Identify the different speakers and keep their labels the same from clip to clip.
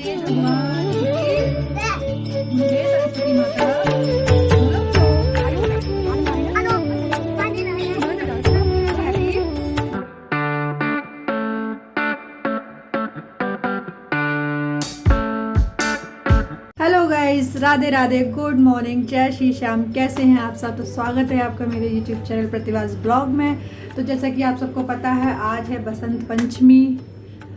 Speaker 1: तेज हनुमान की जय, सरस्वती माता बोलो तो hello guys, Radhe Radhe, good morning, जय श्री श्याम। कैसे हैं आप सब? तो स्वागत है आपका मेरे यूट्यूब चैनल प्रतिभास ब्लॉग में। तो जैसा कि आप सबको पता है, आज है बसंत पंचमी,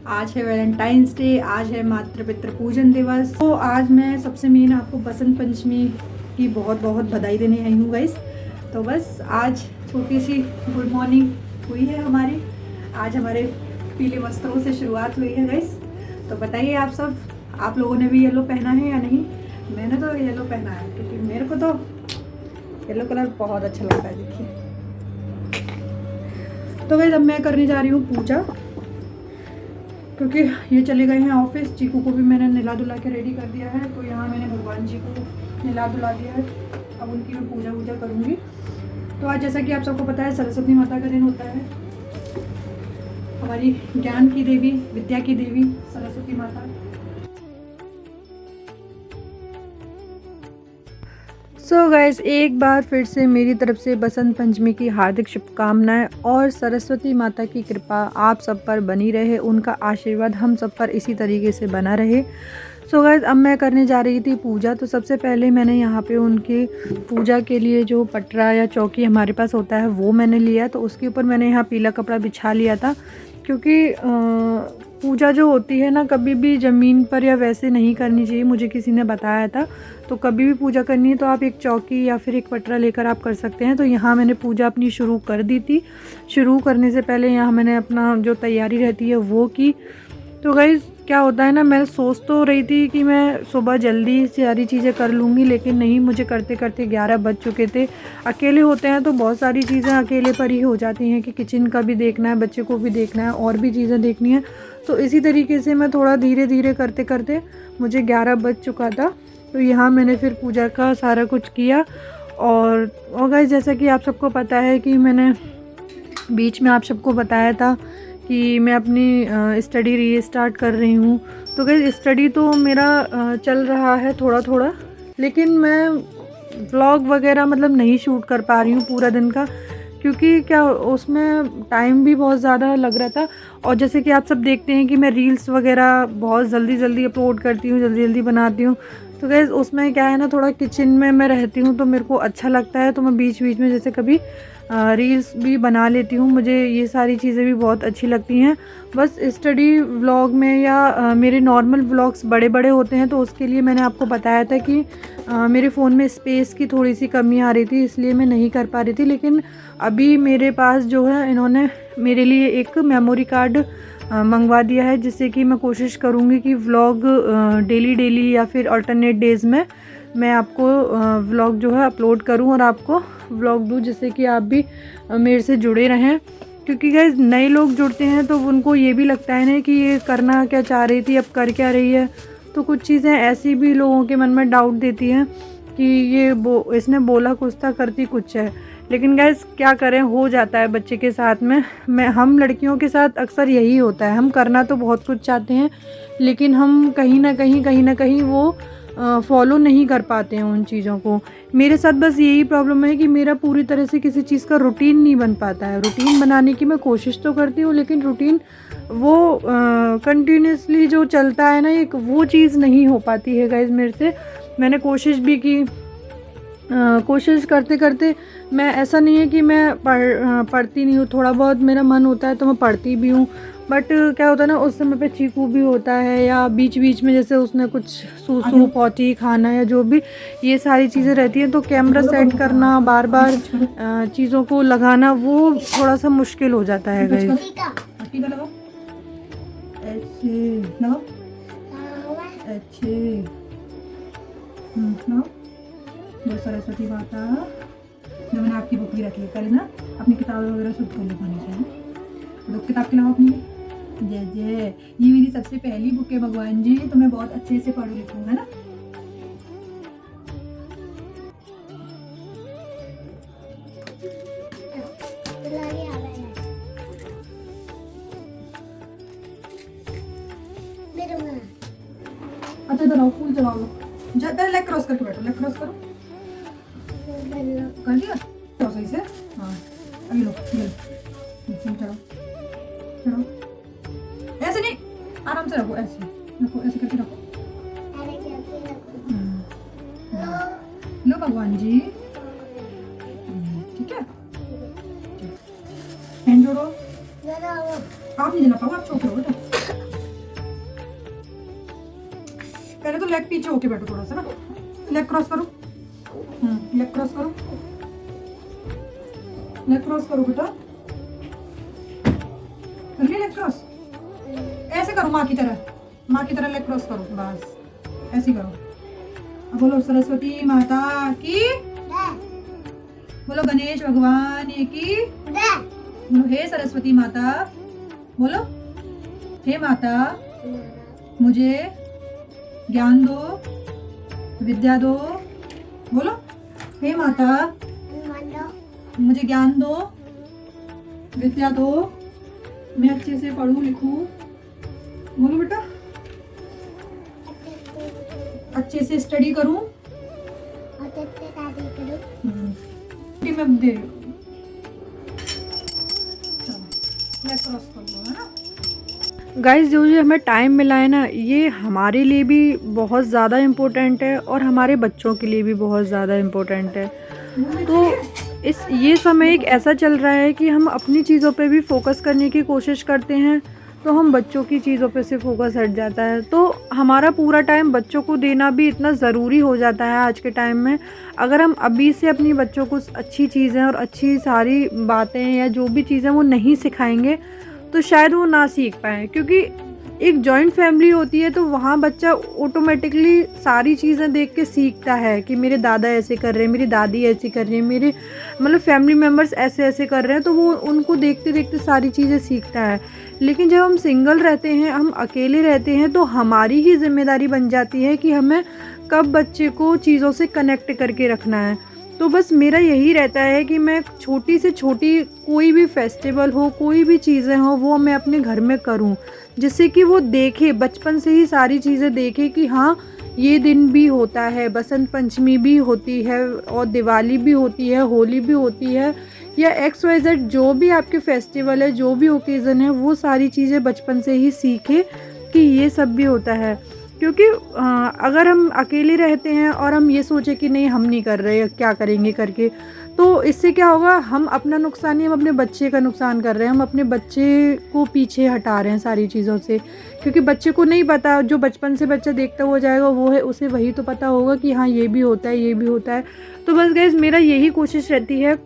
Speaker 1: आज है वैलेंटाइंस डे, आज है मातृ पितृ पूजन दिवस। तो आज मैं सबसे मेन आपको बसंत पंचमी की बहुत बहुत बधाई देने आई हूँ गाइस। तो बस आज छोटी सी गुड मॉर्निंग हुई है हमारी। आज हमारे पीले वस्त्रों से शुरुआत हुई है गाइस। तो बताइए आप सब, आप लोगों ने भी येलो पहना है या नहीं? मैंने तो येलो पहना है क्योंकि मेरे को तो येलो कलर बहुत अच्छा लगता है। देखिए, तो गाइस अब मैं करने जा रही हूँ पूजा, क्योंकि ये चले गए हैं ऑफिस। चीकू को भी मैंने नहला धुला के रेडी कर दिया है। तो यहाँ मैंने भगवान जी को नहला धुला दिया है। अब उनकी मैं पूजा वूजा करूँगी। तो आज जैसा कि आप सबको पता है, सरस्वती माता का दिन होता है। हमारी ज्ञान की देवी, विद्या की देवी सरस्वती माता। सो गाइस, एक बार फिर से मेरी तरफ से बसंत पंचमी की हार्दिक शुभकामनाएं और सरस्वती माता की कृपा आप सब पर बनी रहे, उनका आशीर्वाद हम सब पर इसी तरीके से बना रहे। सो गाइस, अब मैं करने जा रही थी पूजा। तो सबसे पहले मैंने यहाँ पे उनकी पूजा के लिए जो पटरा या चौकी हमारे पास होता है वो मैंने लिया। तो उसके ऊपर मैंने यहाँ पीला कपड़ा बिछा लिया था, क्योंकि पूजा जो होती है ना, कभी भी ज़मीन पर या वैसे नहीं करनी चाहिए, मुझे किसी ने बताया था। तो कभी भी पूजा करनी है तो आप एक चौकी या फिर एक पटरा लेकर आप कर सकते हैं। तो यहाँ मैंने पूजा अपनी शुरू कर दी थी। शुरू करने से पहले यहाँ मैंने अपना जो तैयारी रहती है वो की। तो गाइस, क्या होता है ना, मैं सोच तो रही थी कि मैं सुबह जल्दी सारी चीज़ें कर लूँगी, लेकिन नहीं, मुझे करते करते 11 बज चुके थे। अकेले होते हैं तो बहुत सारी चीज़ें अकेले पर ही हो जाती हैं कि किचन का भी देखना है, बच्चे को भी देखना है, और भी चीज़ें देखनी है। तो इसी तरीके से मैं थोड़ा धीरे धीरे करते करते मुझे 11 बज चुका था। तो यहाँ मैंने फिर पूजा का सारा कुछ किया। और गाइस, जैसा कि आप सबको पता है कि मैंने बीच में आप सबको बताया था कि मैं अपनी स्टडी रीस्टार्ट कर रही हूँ। तो गाइस, स्टडी तो मेरा चल रहा है थोड़ा थोड़ा, लेकिन मैं व्लॉग वगैरह मतलब नहीं शूट कर पा रही हूँ पूरा दिन का, क्योंकि क्या उसमें टाइम भी बहुत ज़्यादा लग रहा था। और जैसे कि आप सब देखते हैं कि मैं रील्स वगैरह बहुत जल्दी जल्दी अपलोड करती हूँ, जल्दी जल्दी बनाती हूँ। तो गाइस, उसमें क्या है ना, थोड़ा किचन में मैं रहती हूँ तो मेरे को अच्छा लगता है। तो मैं बीच बीच में जैसे कभी रील्स भी बना लेती हूँ, मुझे ये सारी चीज़ें भी बहुत अच्छी लगती हैं। बस स्टडी व्लॉग में या मेरे नॉर्मल व्लॉग्स बड़े बड़े होते हैं, तो उसके लिए मैंने आपको बताया था कि मेरे फ़ोन में स्पेस की थोड़ी सी कमी आ रही थी, इसलिए मैं नहीं कर पा रही थी। लेकिन अभी मेरे पास जो है, इन्होंने मेरे लिए एक मेमोरी कार्ड मंगवा दिया है, जिससे कि मैं कोशिश करूँगी कि व्लॉग डेली डेली या फिर अल्टरनेट डेज़ में मैं आपको व्लॉग जो है अपलोड करूँ और आपको व्लॉग दूँ, जिससे कि आप भी मेरे से जुड़े रहें। क्योंकि गाइस, नए लोग जुड़ते हैं तो उनको ये भी लगता है ना कि ये करना क्या चाह रही थी, अब कर क्या रही है। तो कुछ चीज़ें ऐसी भी लोगों के मन में डाउट देती हैं कि ये इसने बोला कुछ था, करती कुछ है। लेकिन गाइस, क्या करें, हो जाता है बच्चे के साथ में। हम लड़कियों के साथ अक्सर यही होता है, हम करना तो बहुत कुछ चाहते हैं, लेकिन हम कहीं ना कहीं वो फॉलो नहीं कर पाते हैं उन चीज़ों को। मेरे साथ बस यही प्रॉब्लम है कि मेरा पूरी तरह से किसी चीज़ का रूटीन नहीं बन पाता है। रूटीन बनाने की मैं कोशिश तो करती हूँ, लेकिन रूटीन वो कंटिन्यूसली जो चलता है ना, एक वो चीज़ नहीं हो पाती है गाइस मेरे से। मैंने कोशिश भी की, कोशिश करते करते मैं, ऐसा नहीं है कि मैं पढ़ती नहीं हूँ, थोड़ा बहुत मेरा मन होता है तो मैं पढ़ती भी हूँ। बट क्या होता है ना, उस समय पे चीकू भी होता है, या बीच बीच में जैसे उसने कुछ सूसू पॉटी खाना या जो भी, ये सारी चीज़ें रहती हैं। तो कैमरा सेट करना, बार बार चीज़ों को लगाना, वो थोड़ा सा मुश्किल हो जाता है गाइस। सरस्वती माता, जो मैंने आपकी बुक भी रखी है, कल ना अपनी किताबें वगैरह सब खोल लिखानी चाहिए। तो किताब खिलाओ अपनी। जय जय, ये मेरी सबसे पहली बुक है भगवान जी, तो मैं बहुत अच्छे से पढ़ लिखूंगा ना। अच्छा इधर आओ, फूल चलाओ लो। पहले लेग क्रॉस करके बैठो, लेग क्रॉस करो। कर दिया तो सही से। हाँ अभी लो, ये लो, फूल चढ़ाओ, चढ़ाओ। ऐसे नहीं, आराम से रखो, ऐसे रखो, ऐसे करके रखो। लो भगवान जी, ठीक है। हैंड जोड़ो। आप नहीं जला पाओ, आप छोटे हो बेटा। पहले तो लेग पीछे होके बैठो थोड़ा सा ना, लेग क्रॉस करो। लेग क्रॉस करो, लेग क्रॉस करो बेटा। कर लिया लेग क्रॉस? ऐसे करो माँ की तरह, माँ की तरह लेग क्रॉस करो, बस ऐसे करो। अब बोलो सरस्वती माता की, बोलो गणेश भगवान की, बोलो हे सरस्वती माता, बोलो हे माता मुझे ज्ञान दो, विद्या दो। बोलो हे माता मुझे ज्ञान दो, विद्या दो, मैं अच्छे से पढ़ूं लिखूं। बोलो बेटा, अच्छे से स्टडी करूं। मैं दे रही हूं, गाइस जो ये हमें टाइम मिला है ना, ये हमारे लिए भी बहुत ज़्यादा इम्पोर्टेंट है और हमारे बच्चों के लिए भी बहुत ज़्यादा इम्पोर्टेंट है। तो ये समय एक ऐसा चल रहा है कि हम अपनी चीज़ों पे भी फोकस करने की कोशिश करते हैं, तो हम बच्चों की चीज़ों पे से फोकस हट जाता है। तो हमारा पूरा टाइम बच्चों को देना भी इतना ज़रूरी हो जाता है आज के टाइम में। अगर हम अभी से अपनी बच्चों को अच्छी चीज़ें और अच्छी सारी बातें या जो भी चीज़ें वो नहीं सिखाएंगे तो शायद वो ना सीख पाएँ, क्योंकि एक जॉइंट फैमिली होती है तो वहाँ बच्चा ऑटोमेटिकली सारी चीज़ें देख के सीखता है कि मेरे दादा ऐसे कर रहे हैं, मेरी दादी ऐसे कर रही है, मेरे मतलब फैमिली मेम्बर्स ऐसे ऐसे कर रहे हैं, तो वो उनको देखते देखते सारी चीज़ें सीखता है। लेकिन जब हम सिंगल रहते हैं, हम अकेले रहते हैं, तो हमारी ही जिम्मेदारी बन जाती है कि हमें कब बच्चे को चीज़ों से कनेक्ट करके रखना है। तो बस मेरा यही रहता है कि मैं छोटी से छोटी कोई भी फेस्टिवल हो, कोई भी चीज़ें हो, वो मैं अपने घर में करूं, जिससे कि वो देखे, बचपन से ही सारी चीज़ें देखे कि हाँ ये दिन भी होता है, बसंत पंचमी भी होती है और दिवाली भी होती है, होली भी होती है, या XYZ जो भी आपके फेस्टिवल है, जो भी ओकेज़न है, वो सारी चीज़ें बचपन से ही सीखे कि ये सब भी होता है। क्योंकि अगर हम अकेले रहते हैं और हम ये सोचे कि नहीं हम नहीं कर रहे, क्या करेंगे करके, तो इससे क्या होगा, हम अपना नुकसान नहीं, हम अपने बच्चे का नुकसान कर रहे हैं। हम अपने बच्चे को पीछे हटा रहे हैं सारी चीज़ों से, क्योंकि बच्चे को नहीं पता, जो बचपन से बच्चा देखता हुआ जाएगा वो है, उसे वही तो पता होगा कि हाँ ये भी होता है, ये भी होता है। तो बस गाइस मेरा यही कोशिश रहती है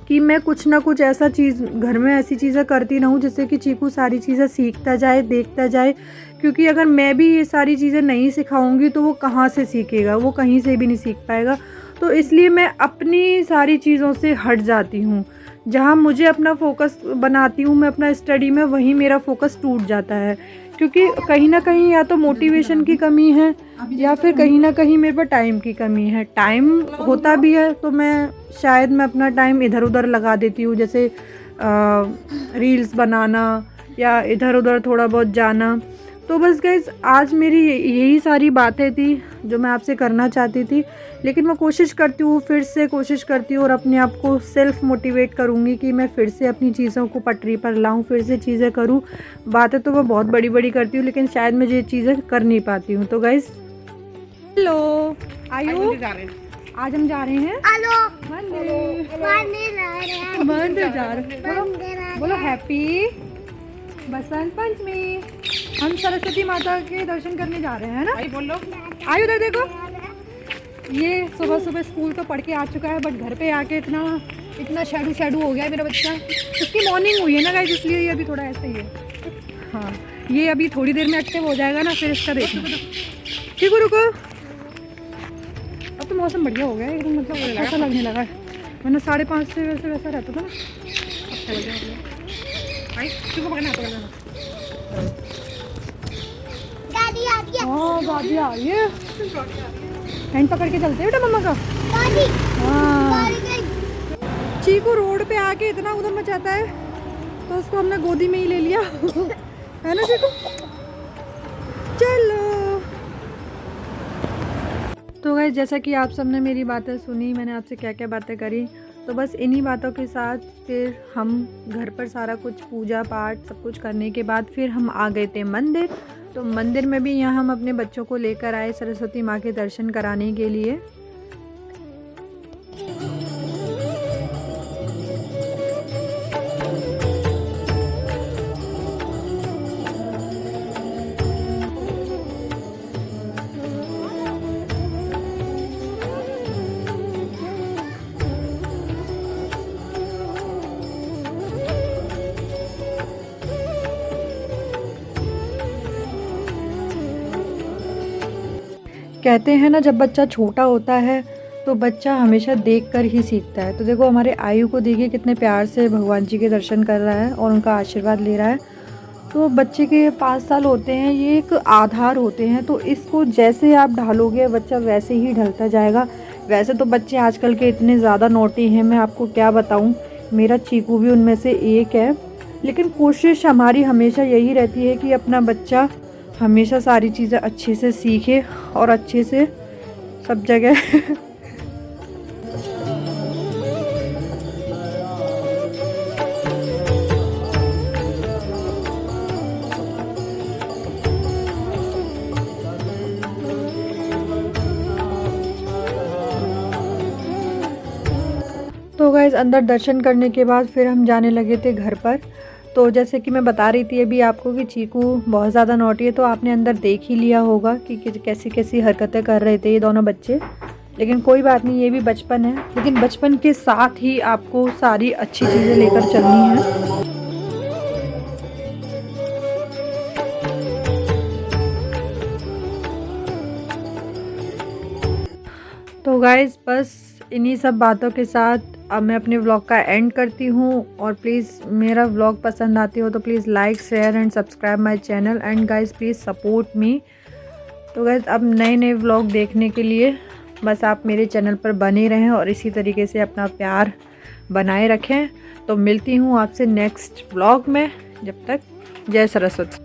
Speaker 1: कि मैं कुछ ना कुछ ऐसा चीज़ घर में ऐसी चीज़ें करती रहूँ जिससे कि चीकू सारी चीज़ें सीखता जाए, देखता जाए। क्योंकि अगर मैं भी ये सारी चीज़ें नहीं सिखाऊंगी तो वो कहाँ से सीखेगा, वो कहीं से भी नहीं सीख पाएगा। तो इसलिए मैं अपनी सारी चीज़ों से हट जाती हूँ, जहाँ मुझे अपना फोकस बनाती हूँ मैं अपना स्टडी में, वहीं मेरा फोकस टूट जाता है। क्योंकि कहीं ना कहीं या तो मोटिवेशन की कमी है या फिर कहीं ना कहीं मेरे पास टाइम की कमी है। टाइम होता भी है तो मैं शायद मैं अपना टाइम इधर उधर लगा देती हूँ, जैसे रील्स बनाना या इधर उधर थोड़ा बहुत जाना। तो बस गाइस आज मेरी यही सारी बातें थी जो मैं आपसे करना चाहती थी। लेकिन मैं कोशिश करती हूँ, फिर से कोशिश करती हूँ और अपने आप को सेल्फ मोटिवेट करूँगी कि मैं फिर से अपनी चीज़ों को पटरी पर लाऊँ, फिर से चीज़ें करूँ। बातें तो मैं बहुत बड़ी बड़ी करती हूँ लेकिन शायद मैं ये चीज़ें कर नहीं पाती हूँ। तो गाइस हेलो, आयु आज हम जा रहे हैं मंदिर जा रहे हैं। बोलो हैप्पी बसंत पंचमी। हम सरस्वती माता के दर्शन करने जा रहे हैं ना। बोलो आयु उधर देखो, ये सुबह सुबह स्कूल तो पढ़ के आ चुका है, बट घर पे आके इतना शैडू हो गया है मेरा बच्चा। इसकी मॉर्निंग हुई है ना गाइस, इसलिए ये अभी थोड़ा ऐसा ही है। हाँ ये अभी थोड़ी देर में एक्टिव हो जाएगा ना, फिर इसका देखना। ठीक है रुको, अब तो मौसम बढ़िया हो गया है एकदम, मतलब ऐसा लगने लगा है, वरना 5:30 से वैसा रहता था ना। हाँ दादी आ रही है, हैंड पकड़ के चलते हैं बेटा मम्मा का। हाँ चीकू रोड पे आके इतना उधम मचाता है तो उसको हमने गोदी में ही ले लिया है ना चीकू। चलो तो गाइस जैसा कि आप सबने मेरी बातें सुनी, मैंने आपसे क्या-क्या बातें करी, तो बस इन्हीं बातों के साथ फिर हम घर पर सारा कुछ पूजा-पाठ सब कुछ करने के बाद फिर हम आ गए थे मंदिर। तो मंदिर में भी यहाँ हम अपने बच्चों को लेकर आए सरस्वती माँ के दर्शन कराने के लिए। कहते हैं ना, जब बच्चा छोटा होता है तो बच्चा हमेशा देखकर ही सीखता है। तो देखो हमारे आयु को देखिए कितने प्यार से भगवान जी के दर्शन कर रहा है और उनका आशीर्वाद ले रहा है। तो बच्चे के 5 साल होते हैं, ये एक आधार होते हैं, तो इसको जैसे आप ढालोगे बच्चा वैसे ही ढलता जाएगा। वैसे तो बच्चे आजकल के इतने ज़्यादा नॉटी हैं, मैं आपको क्या बताऊँ, मेरा चीकू भी उनमें से एक है। लेकिन कोशिश हमारी हमेशा यही रहती है कि अपना बच्चा हमेशा सारी चीज़ें अच्छे से सीखे और अच्छे से सब जगह तो गाइज़ अंदर दर्शन करने के बाद फिर हम जाने लगे थे घर पर। तो जैसे कि मैं बता रही थी अभी आपको कि चीकू बहुत ज़्यादा नॉटी है, तो आपने अंदर देख ही लिया होगा कि कैसी-कैसी हरकतें कर रहे थे ये दोनों बच्चे। लेकिन कोई बात नहीं, ये भी बचपन है, लेकिन बचपन के साथ ही आपको सारी अच्छी चीज़ें लेकर चलनी हैं। तो गाइज़ बस इन्हीं सब बातों के साथ अब मैं अपने व्लॉग का एंड करती हूँ। और प्लीज़ मेरा व्लॉग पसंद आती हो तो please like share and subscribe my channel and guys please support me. तो गाइज़ अब नए व्लॉग देखने के लिए बस आप मेरे चैनल पर बने रहें और इसी तरीके से अपना प्यार बनाए रखें। तो मिलती हूँ आपसे नेक्स्ट व्लॉग में, जब तक जय सरस्वती।